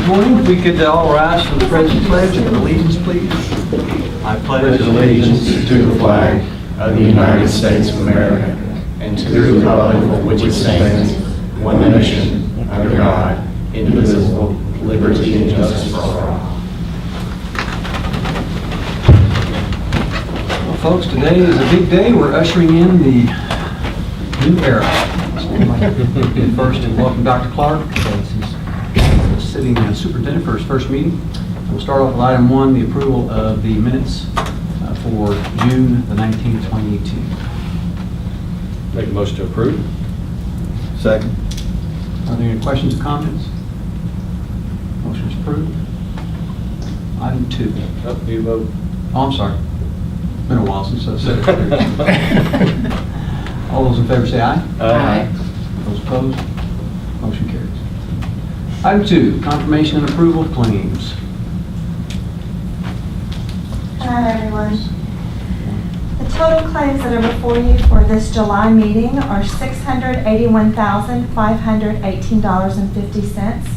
Good morning. If we could all rise for the President's Pledge and allegiance, please. I pledge allegiance to the flag of the United States of America and to the republic for which it stands, one nation, under God, indivisible, liberty and justice for all. Well, folks, today is a big day. We're ushering in the new era. So I'd like to begin first and welcome Dr. Clark. He's sitting superintendent for his first meeting. We'll start off with item 1, the approval of the minutes for June the 19th, 2018. Make a motion to approve. Second. Are there any questions or comments? Motion is approved. Item 2. Up, need a vote. Oh, I'm sorry. It's been a while since I said it. All those in favor say aye. Aye. Those opposed? Motion carries. Item 2, confirmation and approval of claims. Hi, everyone. The total claims that are before you for this July meeting are $681,518.50.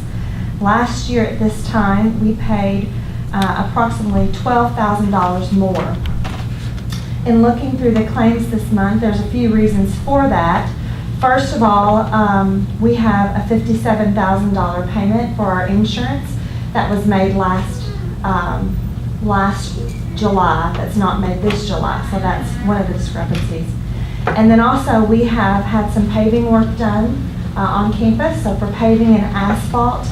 Last year at this time, we paid approximately $12,000 more. In looking through the claims this month, there's a few reasons for that. First of all, we have a $57,000 payment for our insurance that was made last July, that's not made this July, so that's one of the discrepancies. And then also we have had some paving work done on campus, so for paving and asphalt,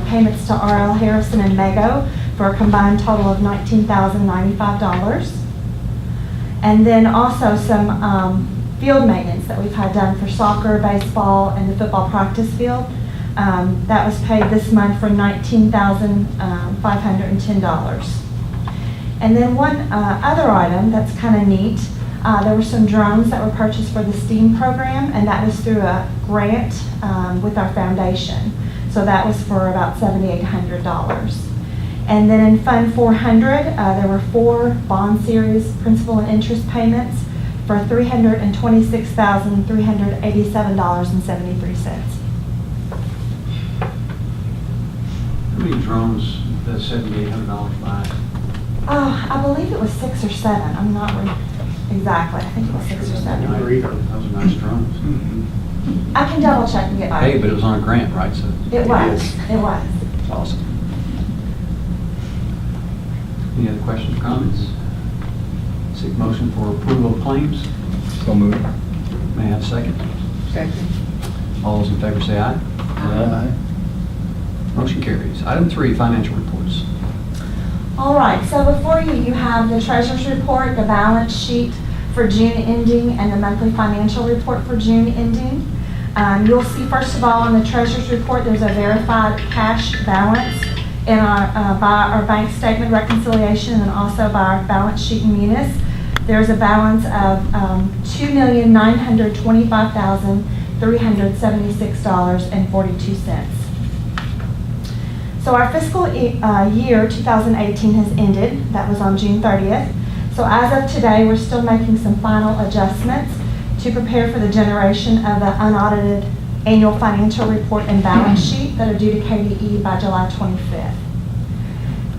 payments to R.L. Harrison and Mago for a combined total of $19,095. And then also some field maintenance that we've had done for soccer, baseball, and the football practice field. That was paid this month for $19,510. And then one other item that's kind of neat, there were some drones that were purchased for the STEAM program, and that was through a grant with our foundation. So that was for about $7,800. And then in Fund 400, there were 4 bond series principal and interest payments for $326,387.73. How many drones does $7,800 buy? I believe it was 6 or 7. I'm not exactly. I think it was 6 or 7. Those are nice drones. I can double check and get back. Hey, but it was on a grant, right? So It was. It was. it's awesome. Any other questions or comments? Seek motion for approval of claims. So moved. May I have a second? Second. All those in favor say aye. Aye. Motion carries. Item 3, financial reports. All right, so before you, you have the treasurer's report, the balance sheet for June ending, and the monthly financial report for June ending. You'll see, first of all, on the treasurer's report, there's a verified cash balance in our by our bank statement reconciliation and also by our balance sheet in Munis. There's a balance of $2,925,376.42. So our fiscal year 2018 has ended. That was on June 30th. So as of today, we're still making some final adjustments to prepare for the generation of the unaudited annual financial report and balance sheet that are due to KDE by July 25th.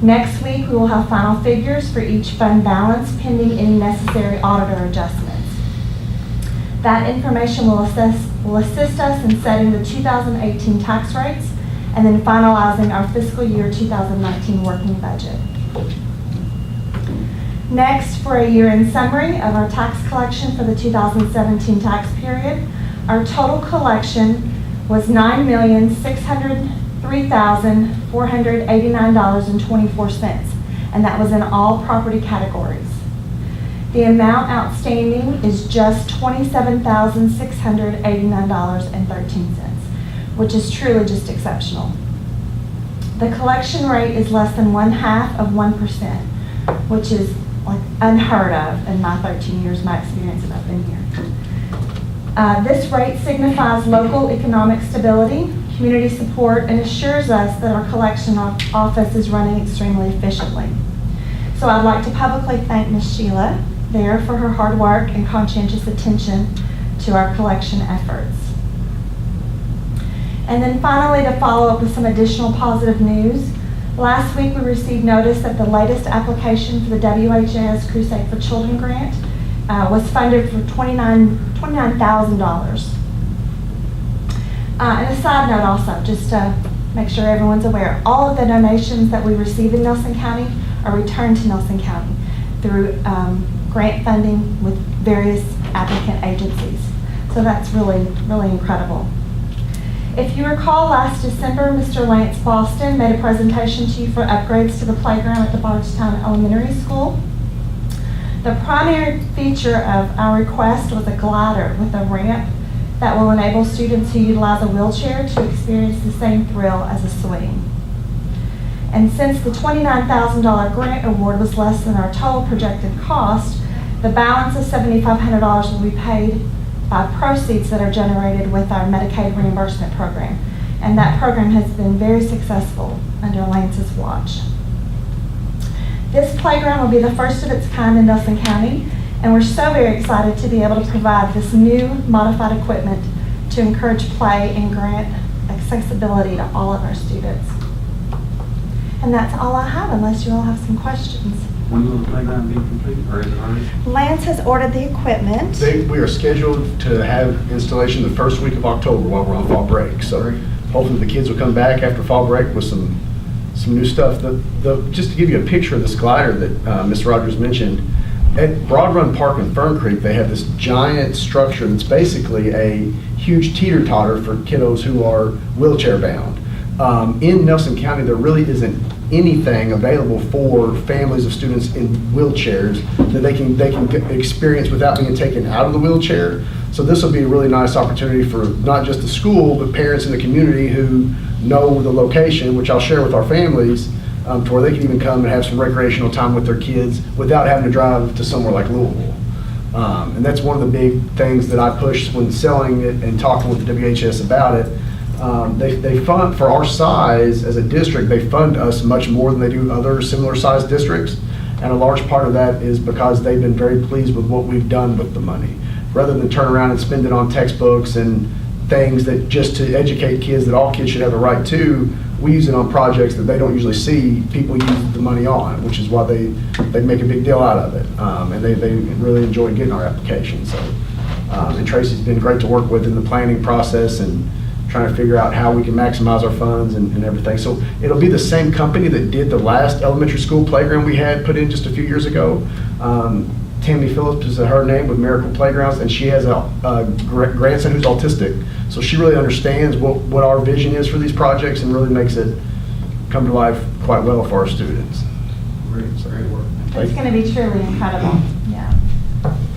Next week, we will have final figures for each fund balance pending any necessary auditor adjustments. That information will assist us in setting the 2018 tax rates and then finalizing our fiscal year 2019 working budget. Next, for a year-end summary of our tax collection for the 2017 tax period, our total collection was $9,603,489.24, and that was in all property categories. The amount outstanding is just $27,689.13. which is truly just exceptional. The collection rate is less than 0.5%, which is like unheard of in my 13 years, my experience that I've been here. This rate signifies local economic stability, community support, and assures us that our collection office is running extremely efficiently. So I'd like to publicly thank Ms. Sheila there for her hard work and conscientious attention to our collection efforts. And then finally, to follow up with some additional positive news, last week we received notice that the latest application for the WHS Crusade for Children grant was funded for $29,000. And a side note also, just to make sure everyone's aware, all of the donations that we receive in Nelson County are returned to Nelson County through grant funding with various applicant agencies. So that's really, really incredible. If you recall, last December, Mr. Lance Boston made a presentation to you for upgrades to the playground at the Bardstown Elementary School. The primary feature of our request was a glider with a ramp that will enable students who utilize a wheelchair to experience the same thrill as a swing. And since the $29,000 grant award was less than our total projected cost, the balance of $7,500 will be paid by proceeds that are generated with our Medicaid reimbursement program. And that program has been very successful under Lance's watch. This playground will be the first of its kind in Nelson County, and we're so very excited to be able to provide this new modified equipment to encourage play and grant accessibility to all of our students. And that's all I have, unless you all have some questions. When will the playground be complete, or is it already? Lance has ordered the equipment. We are scheduled to have installation the first week of October while we're on fall break. So hopefully the kids will come back after fall break with some new stuff. Just to give you a picture of this glider that Ms. Rogers mentioned, at Broad Run Park in Fern Creek, they have this giant structure that's basically a huge teeter-totter for kiddos who are wheelchair bound. In Nelson County, there really isn't anything available for families of students in wheelchairs that they can experience without being taken out of the wheelchair. So this will be a really nice opportunity for not just the school, but parents in the community who know the location, which I'll share with our families, to where they can even come and have some recreational time with their kids without having to drive to somewhere like Louisville. And that's one of the big things that I push when selling it and talking with the WHS about it. They fund, for our size as a district, they fund us much more than they do other similar sized districts. And a large part of that is because they've been very pleased with what we've done with the money. Rather than turn around and spend it on textbooks and things that just to educate kids that all kids should have a right to, we use it on projects that they don't usually see people use the money on, which is why they make a big deal out of it. And they really enjoy getting our application. So, and Tracy's been great to work with in the planning process and trying to figure out how we can maximize our funds and everything. So it'll be the same company that did the last elementary school playground we had put in just a few years ago. Tammy Phillips is her name with Miracle Playgrounds, and she has a grandson who's autistic. So she really understands what our vision is for these projects and really makes it come to life quite well for our students. Great work. It's going to be truly incredible. Yeah. That's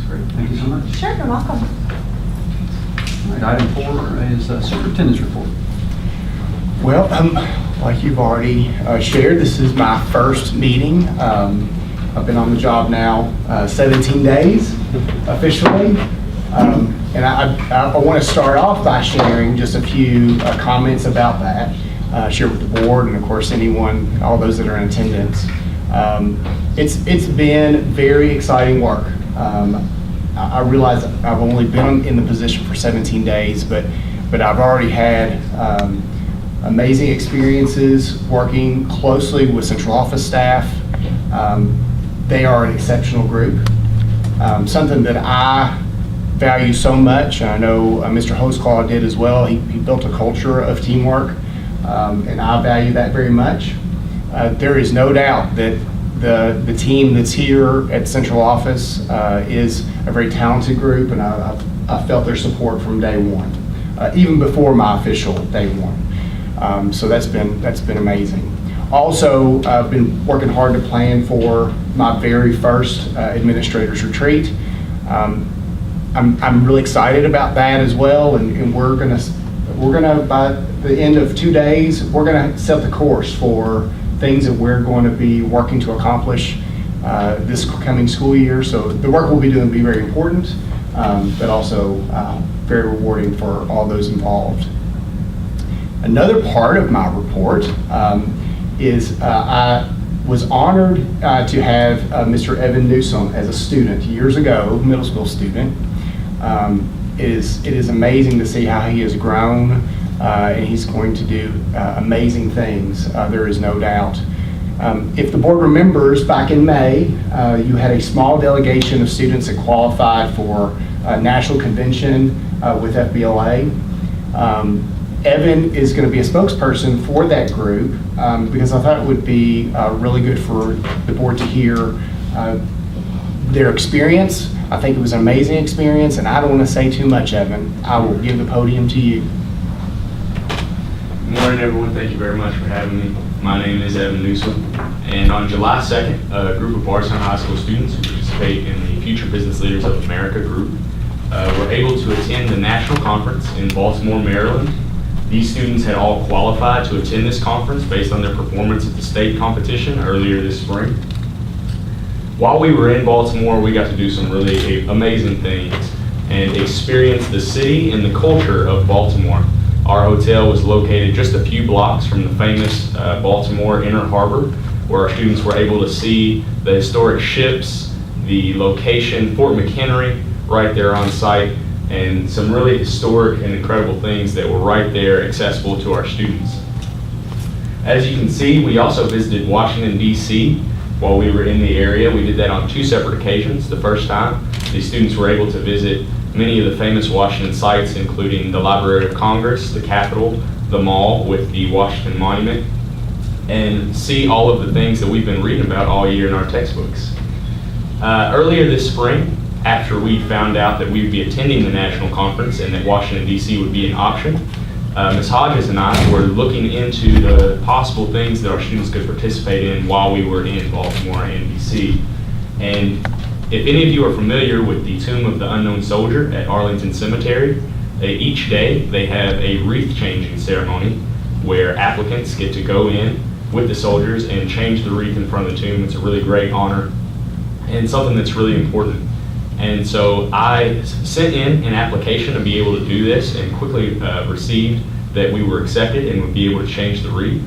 great. Thank you so much. Sure, you're welcome. All right, item 4 is Superintendent's Report. Well, like you've already shared, this is my first meeting. I've been on the job now 17 days officially. And I want to start off by sharing just a few comments about that, share with the board and of course all those that are in attendance. It's been very exciting work. I realize I've only been in the position for 17 days, but I've already had amazing experiences working closely with central office staff. They are an exceptional group. Something that I value so much, and I know Mr. Hostclaw did as well. He built a culture of teamwork, and I value that very much. There is no doubt that the team that's here at central office is a very talented group, and I felt their support from day one, even before my official day one. So that's been amazing. Also, I've been working hard to plan for my very first administrators retreat. I'm really excited about that as well, and we're gonna by the end of 2 days, we're gonna set the course for things that we're going to be working to accomplish this coming school year. So the work we'll be doing will be very important, but also very rewarding for all those involved. Another part of my report is I was honored to have Mr. Evan Newsom as a student years ago, middle school student. it is amazing to see how he has grown, and he's going to do amazing things, there is no doubt. If the board remembers, back in May, you had a small delegation of students that qualified for a national convention with FBLA. Evan is going to be a spokesperson for that group because I thought it would be really good for the board to hear their experience. I think it was an amazing experience, and I don't want to say too much, Evan. I will give the podium to you. Good morning, everyone. Thank you very much for having me. My name is Evan Newsom, and on July 2nd, a group of Bardstown High School students who participate in the Future Business Leaders of America group were able to attend the national conference in Baltimore, Maryland. These students had all qualified to attend this conference based on their performance at the state competition earlier this spring. While we were in Baltimore, we got to do some really amazing things and experience the city and the culture of Baltimore. Our hotel was located just a few blocks from the famous Baltimore Inner Harbor, where our students were able to see the historic ships, the location, Fort McHenry, right there on site, and some really historic and incredible things that were right there accessible to our students. As you can see, we also visited Washington, D.C. while we were in the area. We did that on 2 separate occasions. The first time, the students were able to visit many of the famous Washington sites, including the Library of Congress, the Capitol, the Mall with the Washington Monument, and see all of the things that we've been reading about all year in our textbooks. Earlier this spring, after we found out that we would be attending the national conference and that Washington, D.C. would be an option, Ms. Hodges and I were looking into the possible things that our students could participate in while we were in Baltimore and D.C. And if any of you are familiar with the Tomb of the Unknown Soldier at Arlington Cemetery, each day they have a wreath changing ceremony where applicants get to go in with the soldiers and change the wreath in front of the tomb. It's a really great honor and something that's really important. And so I sent in an application to be able to do this and quickly received that we were accepted and would be able to change the wreath.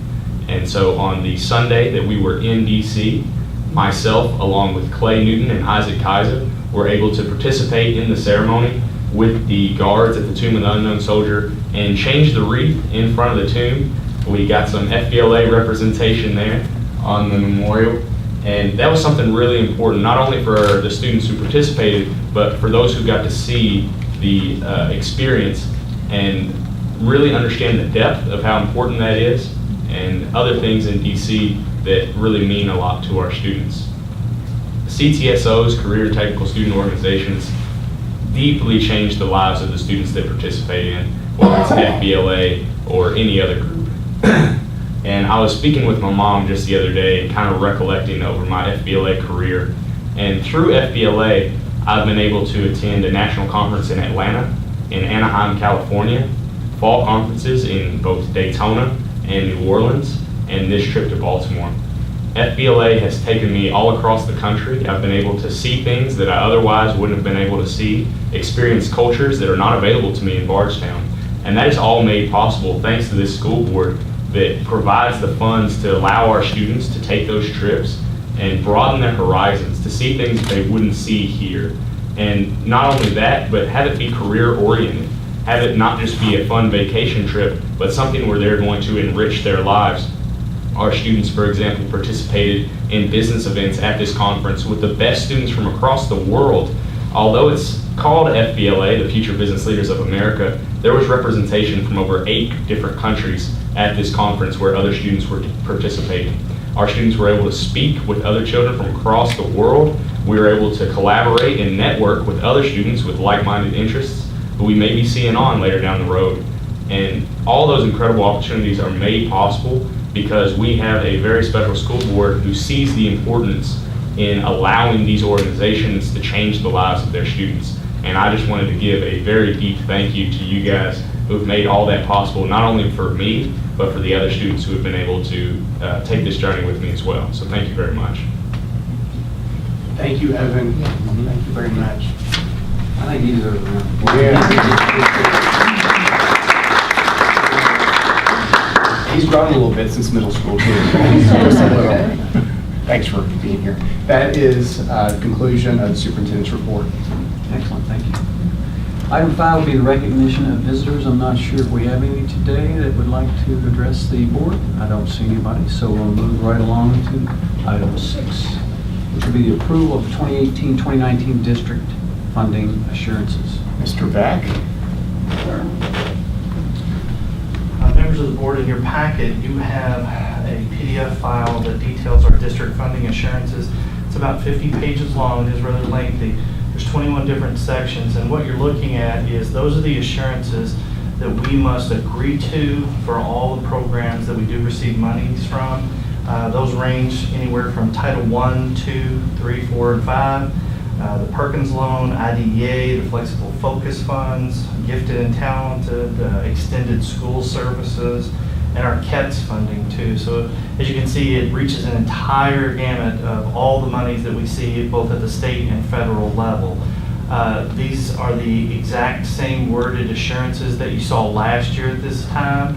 And so on the Sunday that we were in DC, myself, along with Clay Newton and Isaac Kaiser, were able to participate in the ceremony with the guards at the Tomb of the Unknown Soldier and change the wreath in front of the tomb. We got some FBLA representation there on the memorial. And that was something really important, not only for the students who participated, but for those who got to see the experience and really understand the depth of how important that is and other things in DC that really mean a lot to our students. CTSOs, Career Technical Student Organizations, deeply changed the lives of the students that participate in, whether it's FBLA or any other group. And I was speaking with my mom just the other day, kind of recollecting over my FBLA career. And through FBLA, I've been able to attend a national conference in Atlanta, in Anaheim, California, fall conferences in both Daytona and New Orleans, and this trip to Baltimore. FBLA has taken me all across the country. I've been able to see things that I otherwise wouldn't have been able to see, experience cultures that are not available to me in Bardstown. And that is all made possible thanks to this school board that provides the funds to allow our students to take those trips and broaden their horizons, to see things that they wouldn't see here. And not only that, but have it be career-oriented. Have it not just be a fun vacation trip, but something where they're going to enrich their lives. Our students, for example, participated in business events at this conference with the best students from across the world. Although it's called FBLA, the Future Business Leaders of America, there was representation from over 8 different countries at this conference where other students were participating. Our students were able to speak with other children from across the world. We were able to collaborate and network with other students with like-minded interests who we may be seeing on later down the road. And all those incredible opportunities are made possible because we have a very special school board who sees the importance in allowing these organizations to change the lives of their students. And I just wanted to give a very deep thank you to you guys who've made all that possible, not only for me, but for the other students who have been able to take this journey with me as well. So thank you very much. Thank you, Evan. Thank you very much. I think he deserves it. He's grown a little bit since middle school, too. Thanks for being here. That is the conclusion of the superintendent's report. Excellent, thank you. Item 5 will be the recognition of visitors. I'm not sure if we have any today that would like to address the board. I don't see anybody, so we'll move right along to item 6, which will be the approval of 2018-2019 district funding assurances. Mr. Beck? Members of the board, in your packet, you have a PDF file that details our district funding assurances. It's about 50 pages long. It is rather lengthy. There's 21 different sections, and what you're looking at is those are the assurances that we must agree to for all the programs that we do receive monies from. Those range anywhere from Title I, 2, 3, 4, and 5. The Perkins Loan, IDEA, the Flexible Focus Funds, Gifted and Talented, Extended School Services, and our KETS funding too. So as you can see, it reaches an entire gamut of all the monies that we see both at the state and federal level. These are the exact same worded assurances that you saw last year at this time.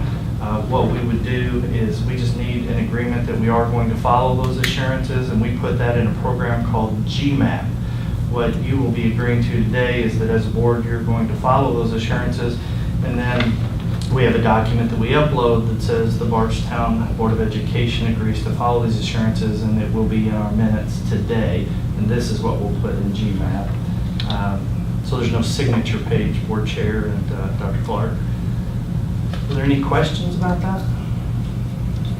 What we would do is we just need an agreement that we are going to follow those assurances, and we put that in a program called GMAT. What you will be agreeing to today is that as a board, you're going to follow those assurances, and then we have a document that we upload that says the Bardstown Board of Education agrees to follow these assurances, and it will be in our minutes today, and this is what we'll put in GMAT. So there's no signature page, board chair and Dr. Clark. Are there any questions about that?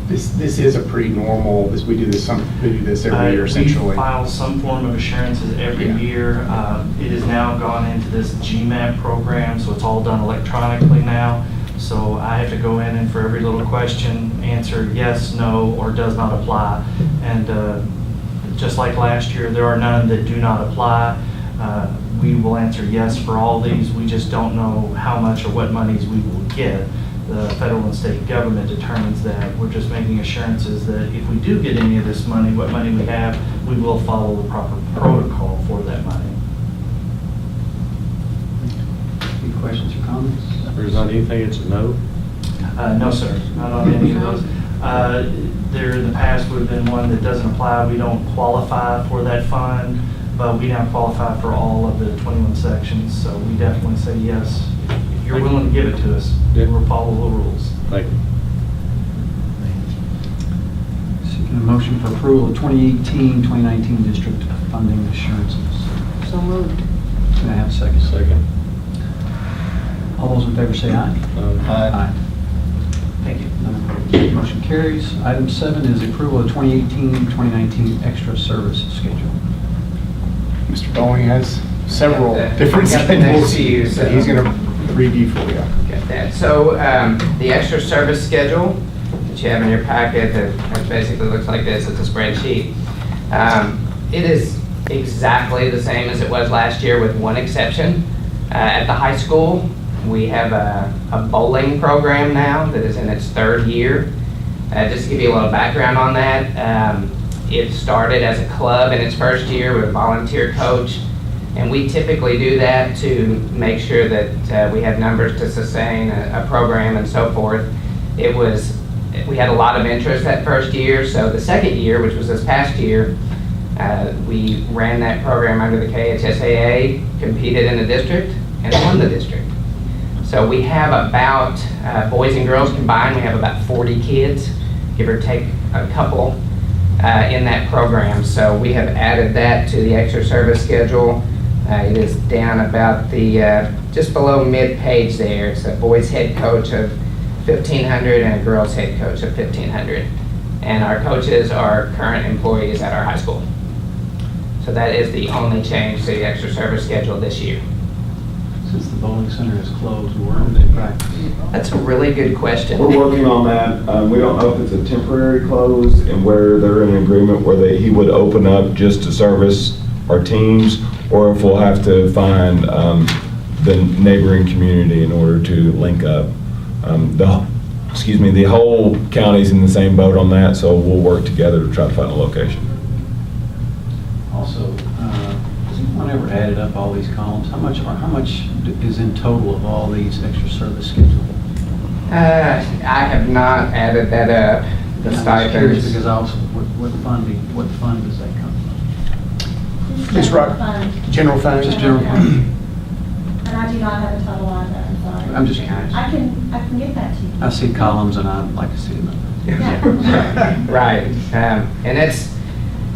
This is a pretty normal, we do this every year essentially. We file some form of assurances every year. It has now gone into this GMAT program, so it's all done electronically now. So I have to go in and for every little question, answer yes, no, or does not apply. And just like last year, there are none that do not apply. We will answer yes for all these. We just don't know how much or what monies we will get. The federal and state government determines that. We're just making assurances that if we do get any of this money, what money we have, we will follow the proper protocol for that money. Any questions or comments? There's not anything, it's a no? No, sir, not on any of those. There in the past would have been one that doesn't apply. We don't qualify for that fund, but we now qualify for all of the 21 sections. So we definitely say yes. If you're willing to give it to us, we'll follow the rules. Thank you. Seeking a motion for approval of 2018-2019 district funding assurances. So moved. Can I have a second? Second. All those in favor say aye. Aye. Thank you. Motion carries. Item 7 is approval of 2018-2019 extra service schedule. Mr. Bowling has several Got different the next schedules few, that he's going to review for you. Get that. So the extra service schedule that you have in your packet that basically looks like this, it's a spreadsheet. It is exactly the same as it was last year with one exception. At the high school, we have a bowling program now that is in its 3rd year. Just to give you a little background on that, it started as a club in its 1st year with a volunteer coach, and we typically do that to make sure that we have numbers to sustain a program and so forth. We had a lot of interest that 1st year, so the 2nd year, which was this past year, we ran that program under the KHSAA, competed in the district, and won the district. So we have about, boys and girls combined, we have about 40 kids, give or take a couple, in that program. So we have added that to the extra service schedule. It is down about the, just below mid-page there. It's a boys head coach of 1,500 and a girls head coach of 1,500. And our coaches are current employees at our high school. So that is the only change to the extra service schedule this year. Since the bowling center is closed, where do they practice? That's a really good question. We're working on that. We don't know if it's a temporary close and where they're in agreement where he would open up just to service our teams, or if we'll have to find the neighboring community in order to link up. The whole county's in the same boat on that, so we'll work together to try to find a location. Also, has anyone ever added up all these columns? How much is in total of all these extra service schedules? I have not added that up. The I'm just curious stipends. because also, what fund does that come from? Ms. Rock, general fund. Just general fund? And I do not have a total either, I'm sorry. I'm just curious. I can get that to you. I see columns and I'd like to see them. Yeah. Right. And it's,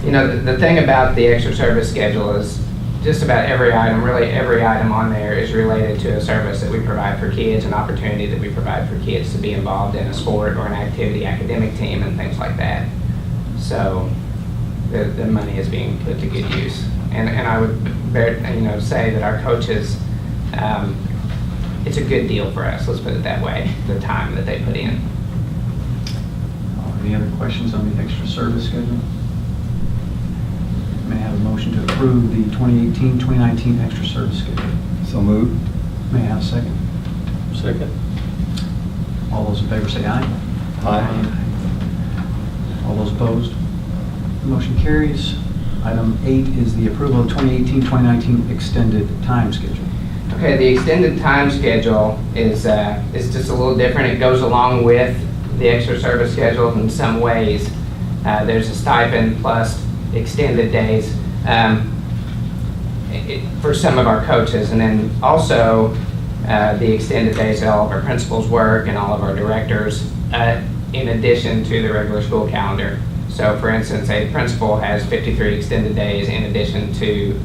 the thing about the extra service schedule is just about every item, really every item on there is related to a service that we provide for kids, an opportunity that we provide for kids to be involved in a sport or an activity, academic team and things like that. So the money is being put to good use. And I would say that our coaches, it's a good deal for us, let's put it that way, the time that they put in. Any other questions on the extra service schedule? May I have a motion to approve the 2018-2019 extra service schedule? So moved. May I have a second? Second. All those in favor say aye. All those opposed? The motion carries. Item 8 is the approval of 2018-2019 extended time schedule. Okay, the extended time schedule is just a little different. It goes along with the extra service schedule in some ways. There's a stipend plus extended days for some of our coaches, and then also the extended days that all of our principals work and all of our directors in addition to the regular school calendar. So for instance, a principal has 53 extended days in addition to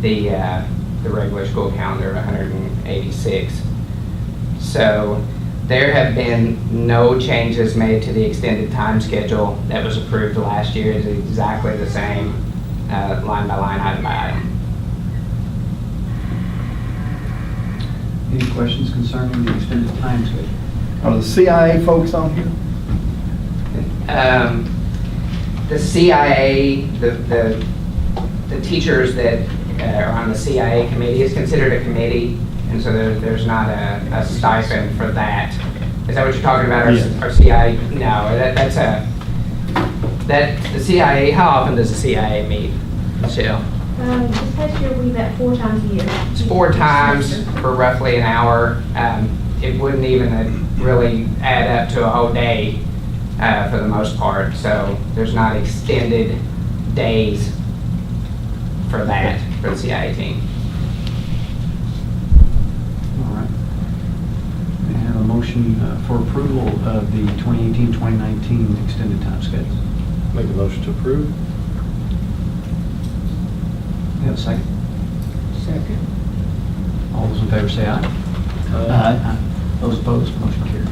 the regular school calendar of 186. So there have been no changes made to the extended time schedule that was approved last year. It's exactly the same, line by line, item by item. Any questions concerning the extended time schedule? Are the CIA folks on here? The CIA, the teachers that are on the CIA committee is considered a committee, and so there's not a stipend for that. Is that what you're talking about? Our CIA? No, the CIA. How often does the CIA meet, Michelle? This past year, we met 4 times a year. It's 4 times for roughly an hour. It wouldn't even really add up to a whole day for the most part. So there's not extended days for that for the CIA team. All right. May I have a motion for approval of the 2018-2019 extended time schedule? Make a motion to approve. May I have a second? Second. All those in favor say aye. Aye. Those opposed, motion carries.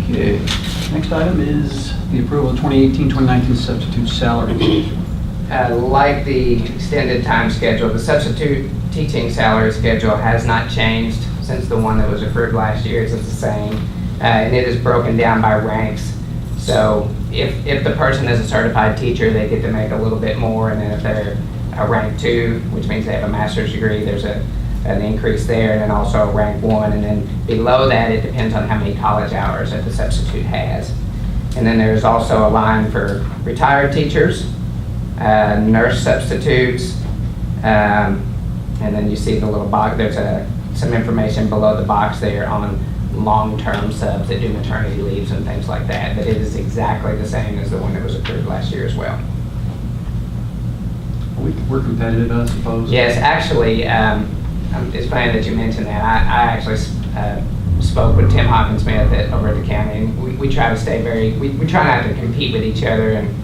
Okay, next item is the approval of 2018-2019 substitute salary schedule. Like the extended time schedule, the substitute teaching salary schedule has not changed since the one that was approved last year. It's the same, and it is broken down by ranks. So if the person is a certified teacher, they get to make a little bit more, and then if they're a rank 2, which means they have a master's degree, there's an increase there, and then also a rank 1, and then below that it depends on how many college hours that the substitute has. And then there's also a line for retired teachers, nurse substitutes, and then you see the little box, there's some information below the box there on long-term subs that do maternity leaves and things like that, but it is exactly the same as the one that was approved last year as well. We're competitive, I suppose. Yes, actually, it's funny that you mentioned that. I actually spoke with Tim Hopkins-Smith over at the county, and we try to stay we try not to compete with each other and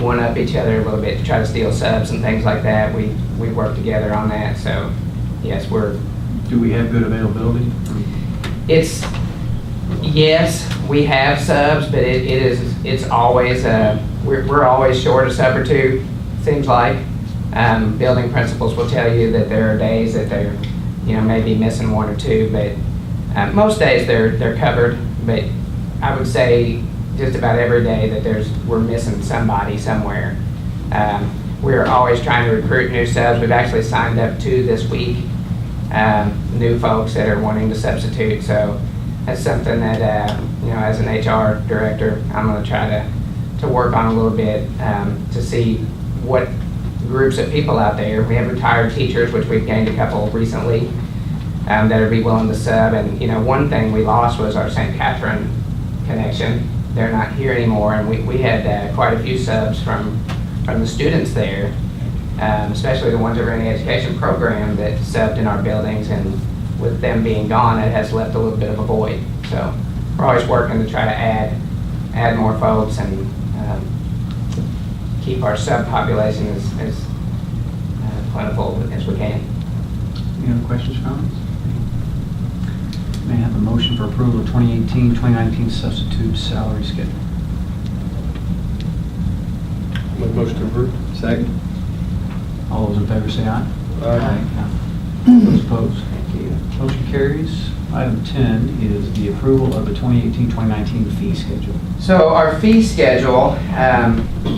one-up each other a little bit to try to steal subs and things like that. We work together on that, so yes, Do we have good availability? Yes, we have subs, but it's always, we're always short a sub or 2, seems like. Building principals will tell you that there are days that they're, maybe missing 1 or 2, but most days they're covered. But I would say just about every day that we're missing somebody somewhere. We're always trying to recruit new subs. We've actually signed up 2 this week, new folks that are wanting to substitute. So that's something that, as an HR director, I'm going to try to work on a little bit to see what groups of people out there. We have retired teachers, which we've gained a couple recently, that would be willing to sub. And, one thing we lost was our St. Catherine connection. They're not here anymore, and we had quite a few subs from the students there especially the ones that are in the education program that subbed in our buildings, and with them being gone, it has left a little bit of a void. So we're always working to try to add more folks and keep our subpopulation as plentiful as we can. Any other questions, comments? May I have a motion for approval of 2018-2019 substitute salary schedule? Make a motion to approve. Second. All those in favor say aye. Aye. Those opposed? Thank you. Motion carries. Item 10 is the approval of the 2018-2019 fee schedule. So our fee schedule,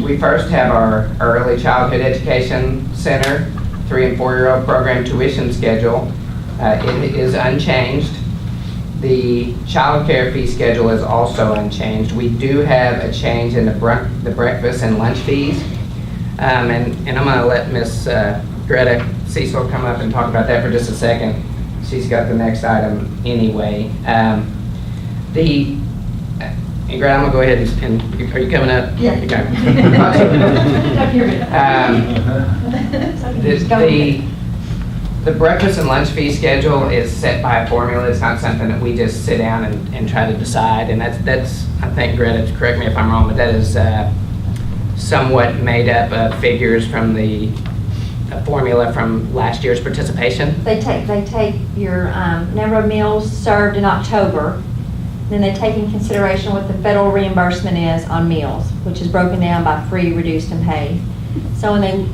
we first have our early childhood education center 3- and 4-year-old program tuition schedule. It is unchanged. The child care fee schedule is also unchanged. We do have a change in the breakfast and lunch fees. And I'm going to let Miss Greta Cecil come up and talk about that for just a second. She's got the next item anyway. And Greta, I'm going to go ahead and, are you coming up? Yeah. Okay. The breakfast and lunch fee schedule is set by a formula. It's not something that we just sit down and try to decide. And that's I think, Greta, correct me if I'm wrong, but that is somewhat made up of figures from the formula from last year's participation. They take your number of meals served in October, then they take in consideration what the federal reimbursement is on meals, which is broken down by free, reduced, and paid. So when they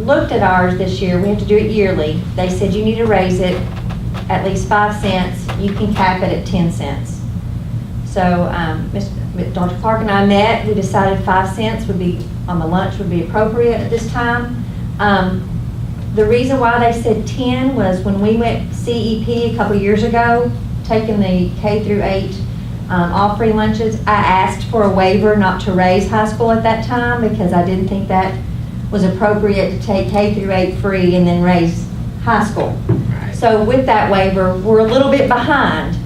looked at ours this year, we have to do it yearly. They said you need to raise it at least 5 cents. You can cap it at 10 cents. So Dr. Clark and I met. We decided 5 cents would be on the lunch would be appropriate at this time. The reason why they said 10 was when we went CEP a couple years ago, taking the K through 8 all free lunches, I asked for a waiver not to raise high school at that time because I didn't think that was appropriate to take K through 8 free and then raise high school. Right. So with that waiver, we're a little bit behind,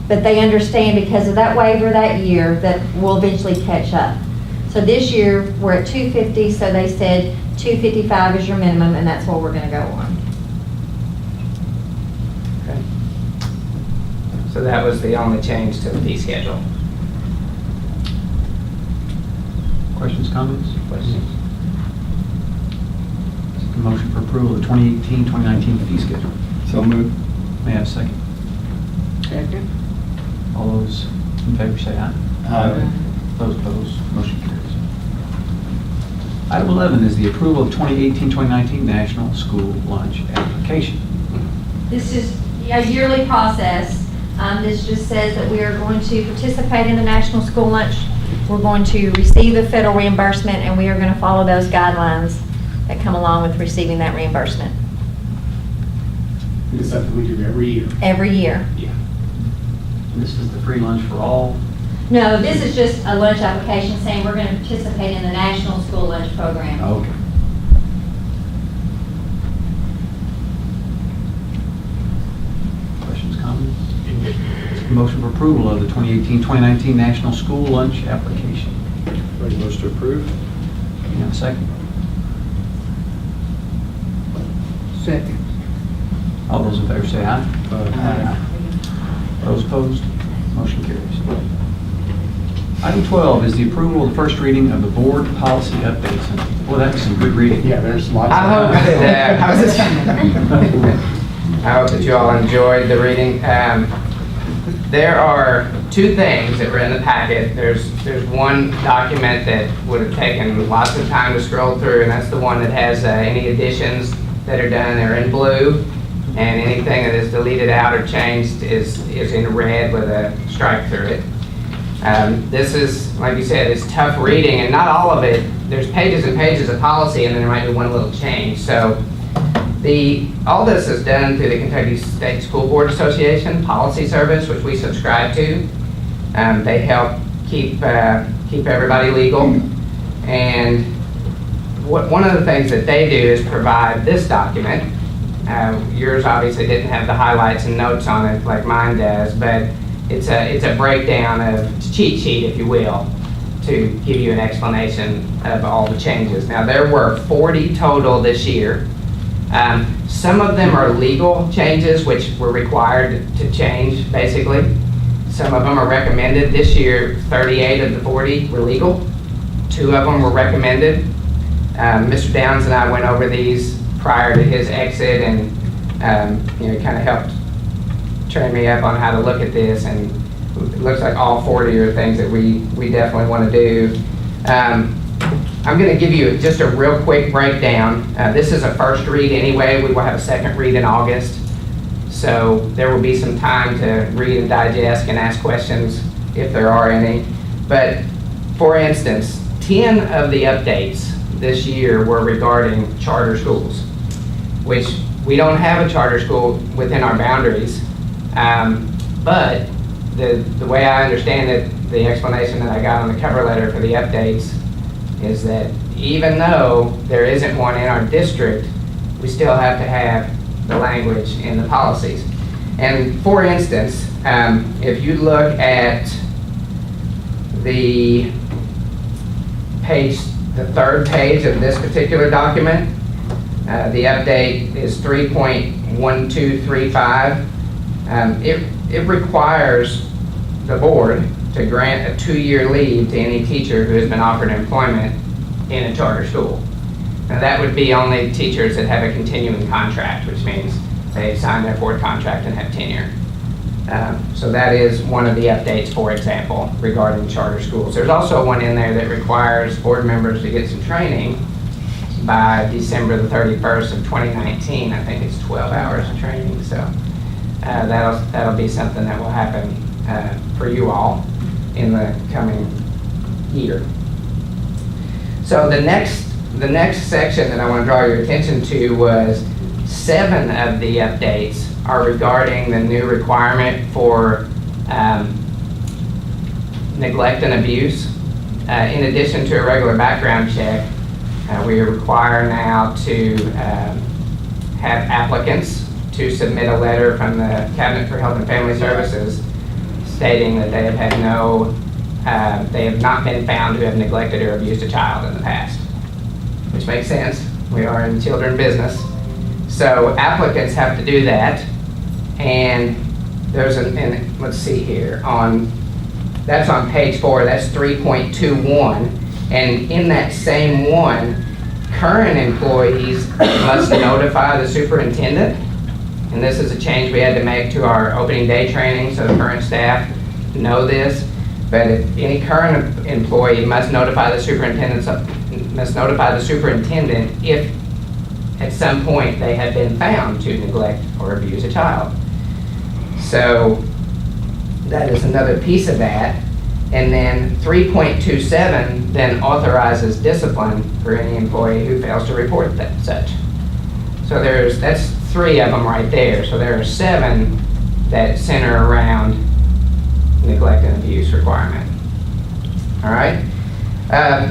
but they understand because of that waiver that year that we'll eventually catch up. So this year, we're at 250, so they said 255 is your minimum, and that's what we're going to go on. Okay. So that was the only change to the fee schedule. Questions, comments? Questions? A motion for approval of the 2018-2019 fee schedule. So moved. May I have a second? Second. All those in favor say aye. Aye. Those opposed, motion carries. Item 11 is the approval of 2018-2019 National School Lunch Application. This is a yearly process. This just says that we are going to participate in the National School Lunch. We're going to receive the federal reimbursement, and we are going to follow those guidelines that come along with receiving that reimbursement It's something we do every year. every year. This is the free lunch for all. No, this is just a lunch application saying we're going to participate in the National School Lunch Program. Okay. Questions, comments? Motion for approval of the 2018-2019 National School Lunch Application. Make a motion to approve. Can you have a second? Second. All those in favor say aye. Aye. Those opposed, motion carries. Item 12 is the approval of the first reading of the board policy updates. And, boy, that's some good reading. Yeah, there's lots I hope of. I hope that you all enjoyed the reading. There are two things that were in the packet. There's one document that would have taken lots of time to scroll through, and that's the one that has any additions that are done. They're in blue, and anything that is deleted out or changed is in red with a strike through it. This is, like you said, it's tough reading, and not all of it. There's pages and pages of policy, and then there might be one little change. So all this is done through the Kentucky State School Board Association Policy Service, which we subscribe to. They help keep everybody legal. And one of the things that they do is provide this document. Yours obviously didn't have the highlights and notes on it like mine does, but it's a breakdown of cheat sheet, if you will, to give you an explanation of all the changes. Now, there were 40 total this year. Some of them are legal changes, which were required to change, basically. Some of them are recommended. This year, 38 of the 40 were legal. 2 of them were recommended. Mr. Downs and I went over these prior to his exit, and kind of helped train me up on how to look at this, and it looks like all 40 are things that we definitely want to do. I'm going to give you just a real quick breakdown. This is a first read anyway. We will have a second read in August. So there will be some time to read and digest and ask questions if there are any. But for instance, 10 of the updates this year were regarding charter schools, which we don't have a charter school within our boundaries. But the way I understand it, the explanation that I got on the cover letter for the updates is that even though there isn't one in our district, we still have to have the language in the policies. And for instance, if you look at the third page of this particular document, the update is 3.1235. It requires the board to grant a 2-year leave to any teacher who has been offered employment in a charter school. Now, that would be only teachers that have a continuing contract, which means they sign their board contract and have tenure. So that is one of the updates, for example, regarding charter schools. There's also one in there that requires board members to get some training by December the 31st of 2019. I think it's 12 hours of training. So that'll be something that will happen for you all in the coming year. So the next section that I want to draw your attention to was 7 of the updates are regarding the new requirement for neglect and abuse. In addition to a regular background check, we require now to have applicants to submit a letter from the Cabinet for Health and Family Services stating that they have not been found to have neglected or abused a child in the past, which makes sense. We are in children business. So applicants have to do that, and let's see here, that's on page 4, that's 3.21, and in that same one, current employees must notify the superintendent, and this is a change we had to make to our opening day training, so the current staff know this, but if any current employee must notify the superintendent if at some point they have been found to neglect or abuse a child. So that is another piece of that. And then 3.27 then authorizes discipline for any employee who fails to report such. So that's 3 of them right there. So there are 7 that center around neglect and abuse requirement. All right.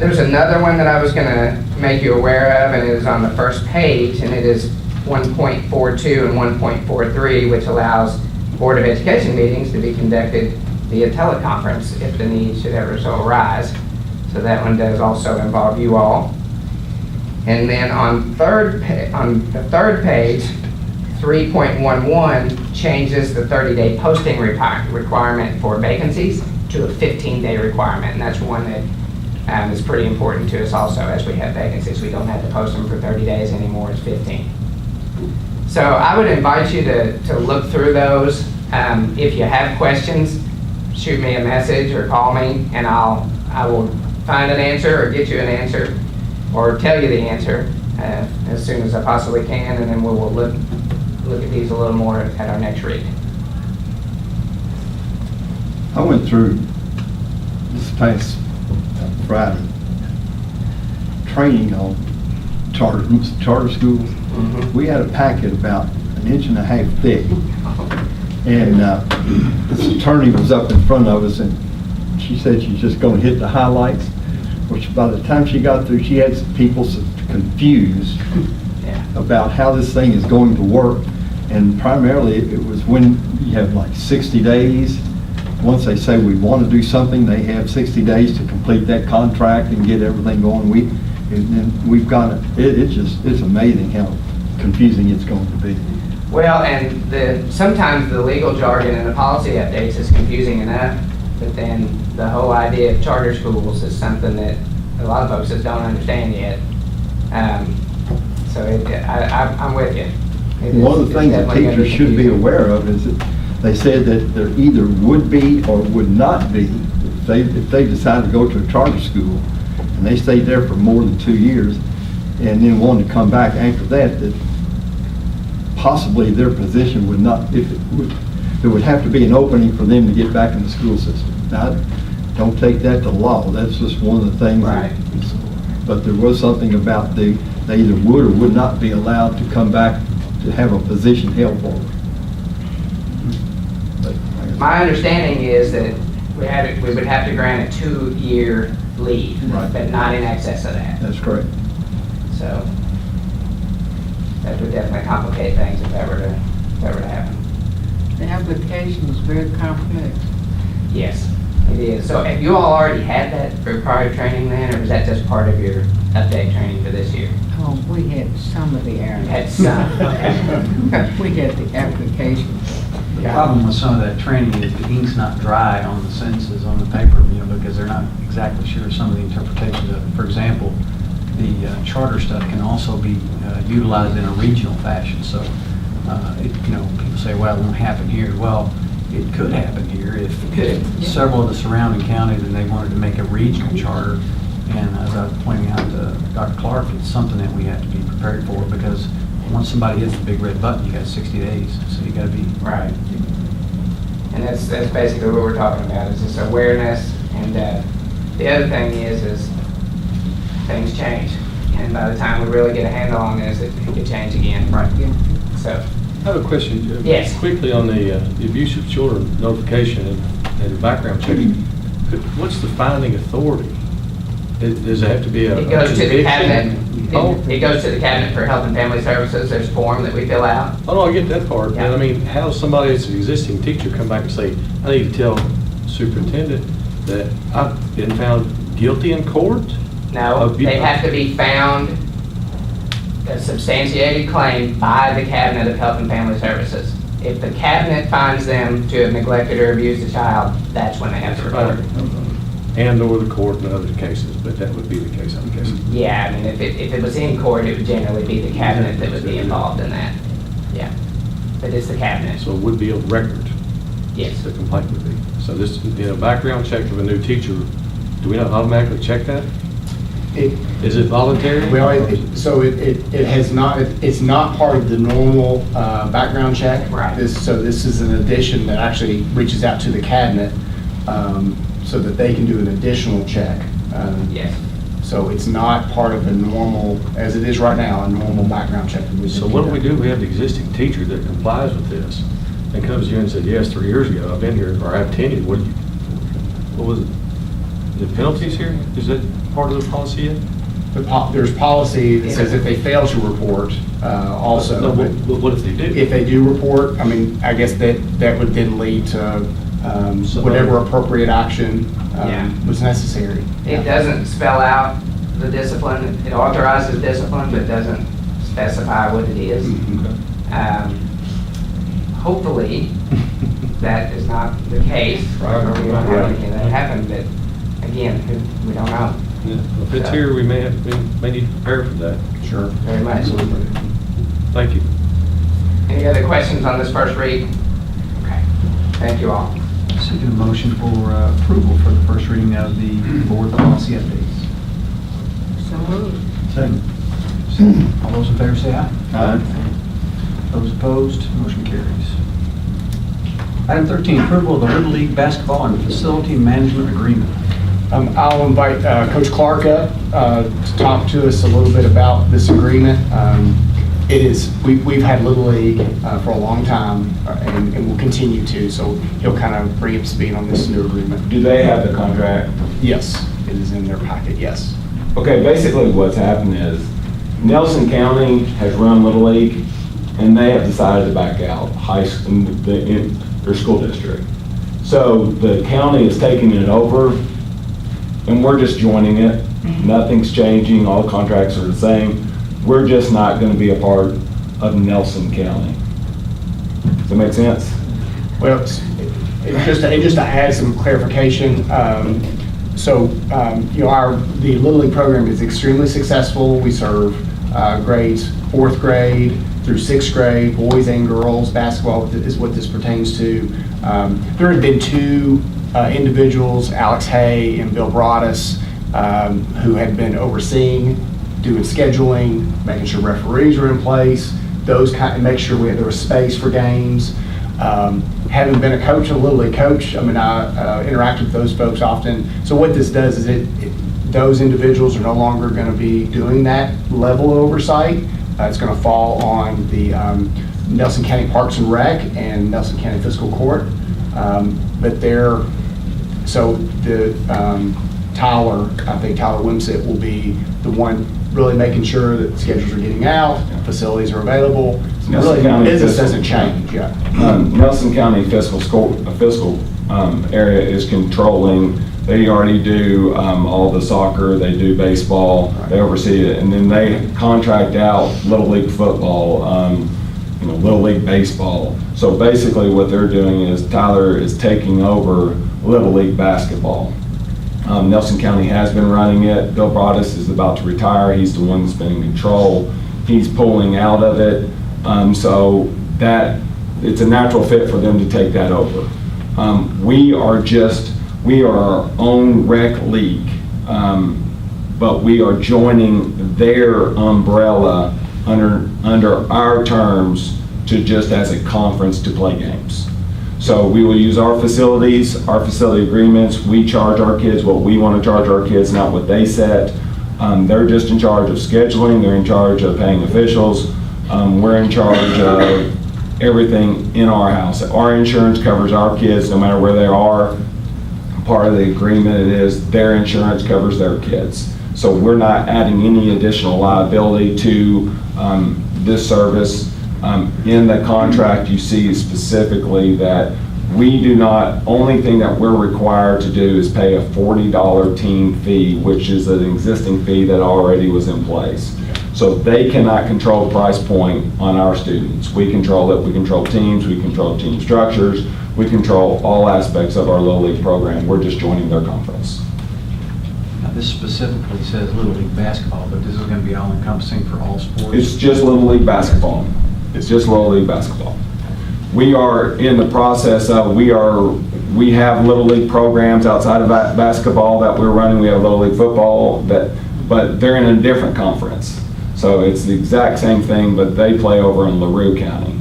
There's another one that I was going to make you aware of, and it is on the first page, and it is 1.42 and 1.43, which allows Board of Education meetings to be conducted via teleconference if the need should ever so arise. So that one does also involve you all. And then on the third page, 3.11 changes the 30-day posting requirement for vacancies to a 15-day requirement, and that's one that is pretty important to us also. As we have vacancies, we don't have to post them for 30 days anymore, it's 15. So I would invite you to look through those. If you have questions, shoot me a message or call me, and I will find an answer or get you an answer or tell you the answer as soon as I possibly can, and then we will look at these a little more at our next read. I went through this past Friday training on charter schools. Mm-hmm. We had a packet about 1.5 inches thick, and this attorney was up in front of us, and she said she's just going to hit the highlights, which by the time she got through, she had some people confused about how this thing is going to work. And primarily it was when you have like 60 days once they say we want to do something, they have 60 days to complete that contract and get everything going. We've got it's amazing how confusing it's going to be. Well, and sometimes the legal jargon and the policy updates is confusing enough, but then the whole idea of charter schools is something that a lot of folks just don't understand yet. So I'm with you. One of the things that teachers should be aware of is that they said that there either would be or would not be, if they decide to go to a charter school and they stayed there for more than 2 years and then wanted to come back after that, that possibly their position would not, there would have to be an opening for them to get back in the school system. Now, don't take that to law. That's just one of the things. Right. But there was something about they either would or would not be allowed to come back to have a position held for them. My understanding is that we would have to grant a 2-year leave, Right. but not in excess of that. That's correct. So that would definitely complicate things if that were to happen. The application is very complex. Yes, it is. So have you all already had that required training then, or was that just part of your update training for this year? Oh, we had some of the You areas. had some, okay. We had the application. The problem with some of that training is the ink's not dry on the sentences on the paper, because they're not exactly sure some of the interpretations of it. For example, the charter stuff can also be utilized in a regional fashion. So, people say, well, it won't happen here. Well, it could happen here if several of the surrounding counties and they wanted to make a regional charter. And as I was pointing out to Dr. Clark, it's something that we have to be prepared for, because once somebody hits the big red button, you got 60 days. So you got to be Right. And that's basically what we're talking about, is this awareness. And the other thing is things change. And by the time we really get a handle on this, it could change again. right. So, I have a question. Yes. Quickly on the abuse of children notification and background check. What's the finding authority? Does it have to be a it goes to the conviction? cabinet. Oh. It goes to the cabinet for Health and Family Services. There's a form that we fill out. Oh, no, I get that part, Yeah. but I mean, how does somebody that's an existing teacher come back and say, I need to tell superintendent that I've been found guilty in court? No, they have to be found a substantiated claim by the cabinet of Health and Family Services. If the cabinet finds them to have neglected or abused a child, that's when they have to report it. And or the court in other cases, but that would be the case, I'm guessing. Yeah, I mean, if it was in court, it would generally be the cabinet that would be involved in that. Yeah, but it's the cabinet. So it would be a record. Yes. The complaint would be. So this, background check of a new teacher, do we not automatically check that? Is it voluntary? Well, it has not, it's not part of the normal background check. Right. So this is an addition that actually reaches out to the cabinet so that they can do an additional check. Yes. So it's not part of the normal, as it is right now, a normal background check. So what do we do? We have the existing teacher that complies with this and comes to you and said, yes, 3 years ago, I've been here, or I've tenured. What was it? The penalties here? Is that part of the policy yet? There's policy that says if they fail to report also. No, what if they do? If they do report, I mean, I guess that would then lead to whatever appropriate action was necessary. It doesn't spell out the discipline. It authorizes discipline, but doesn't specify what it is. Hopefully, that is not the case, or we don't have anything that happened, but again, we don't know. Yeah. If it's here, we may need to prepare for that. Sure. Very much. Thank you. Any other questions on this first read? Okay, thank you all. Seeking a motion for approval for the first reading of the board policy updates. So moved. Second. All those in favor say aye. Aye. Those opposed, motion carries. Item 13, approval of the Little League basketball and facility management agreement. I'll invite Coach Clark up to talk to us a little bit about this agreement. We've had Little League for a long time and will continue to, so he'll kind of bring up speed on this new agreement. Do they have the contract? Yes, it is in their packet, yes. Okay, basically what's happened is Nelson County has run Little League and they have decided to back out in their school district. So the county is taking it over, and we're just joining it. Nothing's changing, all contracts are the same. We're just not going to be a part of Nelson County. Does that make sense? Well, just to add some clarification, you know, the Little League program is extremely successful. We serve grades 4th grade through 6th grade, boys and girls. Basketball is what this pertains to. There have been 2 individuals, Alex Hay and Bill Broaddus, who had been overseeing, doing scheduling, making sure referees are in place, make sure there was space for games. Having been a coach, a Little League coach, I mean, I interact with those folks often. So what this does is those individuals are no longer going to be doing that level of oversight. It's going to fall on the Nelson County Parks and Rec and Nelson County Fiscal Court. Tyler, I think Tyler Wimsett will be the one really making sure that schedules are getting out, facilities are available. Really, business doesn't change, yeah. Nelson County fiscal area is controlling. They already do all the soccer, they do baseball, they oversee it, and then they contract out Little League football, Little League baseball. So basically what they're doing is Tyler is taking over Little League basketball. Nelson County has been running it. Bill Broaddus is about to retire. He's the one that's been in control. He's pulling out of it. So that it's a natural fit for them to take that over. We are our own rec league, but we are joining their umbrella under our terms to just as a conference to play games. So we will use our facility agreements. We charge our kids what we want to charge our kids, not what they set. They're just in charge of scheduling. They're in charge of paying officials. We're in charge of everything in our house. Our insurance covers our kids no matter where they are. Part of the agreement is their insurance covers their kids. So we're not adding any additional liability to this service. In the contract, you see specifically that we do not, only thing that we're required to do is pay a $40 team fee, which is an existing fee that already was in place. So they cannot control the price point on our students. We control it. We control teams. We control team structures. We control all aspects of our Little League program. We're just joining their conference. Now, this specifically says Little League basketball, but this is going to be all encompassing for all sports? It's just Little League basketball. It's just Little League basketball. We are in the process of, we have Little League programs outside of basketball that we're running. We have Little League football, but they're in a different conference. So it's the exact same thing, but they play over in LaRue County.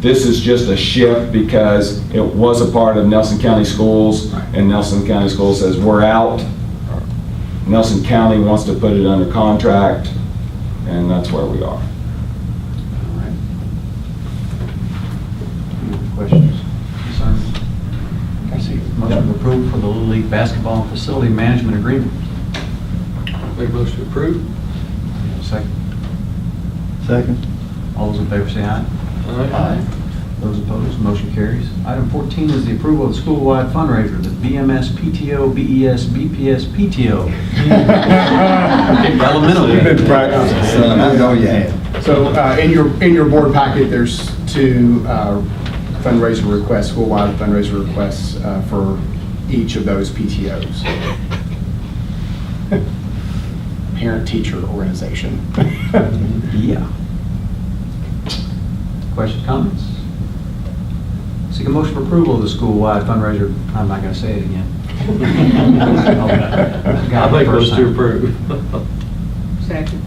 This is just a shift because it was a part of Nelson County Schools, and Nelson County Schools says, we're out. Nelson County wants to put it under contract, and that's where we are. Questions, concerns? I see. Motion to approve for the Little League basketball and facility management agreement. Make a motion to approve. Second. Second. All those in favor say aye. Aye. Those opposed, motion carries. Item 14 is the approval of the school-wide fundraiser, the BMS PTO, BES, BPS PTO. Elementary. I know you have. So in your board packet, there's 2 fundraiser requests, school-wide fundraiser requests for each of those PTOs. Parent-teacher organization. Yeah. Questions, comments? Seek a motion for approval of the school-wide fundraiser. I'm not going to say it again. I make motion to approve. Second.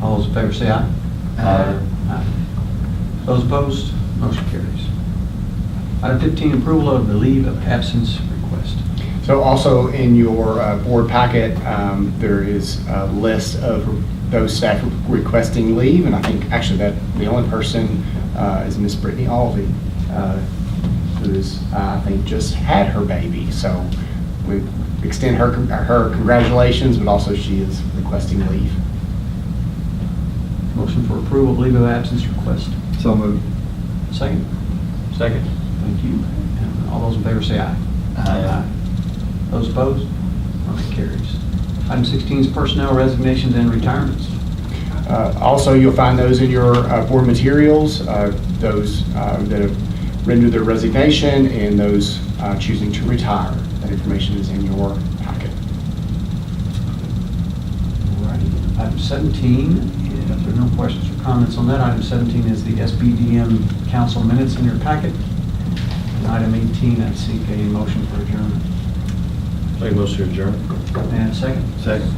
All those in favor say aye. Aye. Those opposed, motion carries. Item 15, approval of the leave of absence request. So also in your board packet, there is a list of those staff requesting leave, and I think actually that the only person is Miss Brittany Alvey, who's I think just had her baby. So we extend her congratulations, but also she is requesting leave. Motion for approval of leave of absence request. So moved. Second. Second. Thank you. And All those in favor say aye. Aye. Those opposed? Motion carries. Item 16 is personnel resignations and retirements. Also, you'll find those in your board materials, those that have rendered their resignation and those choosing to retire. That information is in your packet. Alrighty. Item 17, if there are no questions or comments on that, item 17 is the SBDM council minutes in your packet. And item 18, I'd seek a motion for adjournment. Make a motion to adjourn. And a second. Second.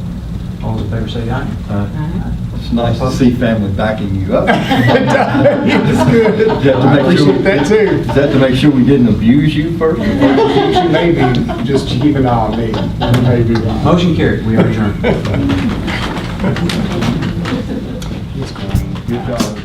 All those in favor say aye. It's nice to see family backing you up. It's good. Is that to I make sure- appreciate that too. Is that to make sure we didn't abuse you first? She may be, just keep an eye on me. You may be right. Motion carried. We are adjourned. He's going. Good job.